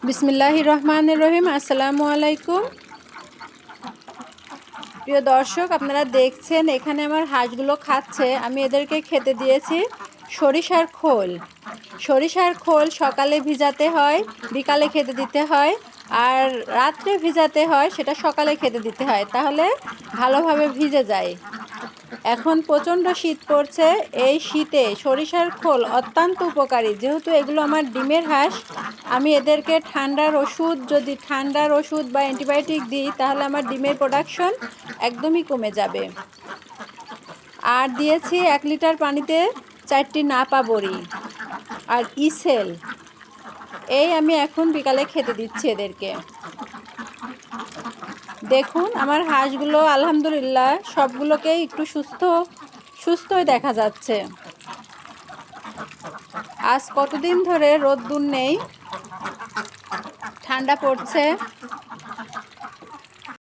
বিসমিল্লাহির রহমানির রহিম। আসসালামু আলাইকুম প্রিয় দর্শক, আপনারা দেখছেন এখানে আমার হাঁসগুলো খাচ্ছে। আমি এদেরকে খেতে দিয়েছি সরিষার খোল। সরিষার খোল সকালে ভিজাতে হয়, বিকালে খেতে দিতে হয়, আর রাত্রে ভিজাতে হয়, সেটা সকালে খেতে দিতে হয়, তাহলে ভালোভাবে ভিজে যায়। এখন প্রচণ্ড শীত পড়ছে। এই শীতে সরিষার খোল অত্যন্ত উপকারী। যেহেতু এগুলো আমার ডিমের হাঁস, আমি এদেরকে ঠান্ডার ওষুধ বা অ্যান্টিবায়োটিক দিই, তাহলে আমার ডিমের প্রোডাকশন একদমই কমে যাবে। আর দিয়েছি 1 লিটার পানিতে 4টি নাপা বড়ি আর ইসেল। এই আমি এখন বিকালে খেতে দিচ্ছি এদেরকে। দেখুন আমার হাঁসগুলো আলহামদুলিল্লাহ সবগুলোকেই একটু সুস্থই দেখা যাচ্ছে। আজ কতদিন ধরে রোদ্দুর নেই, ঠান্ডা পড়ছে।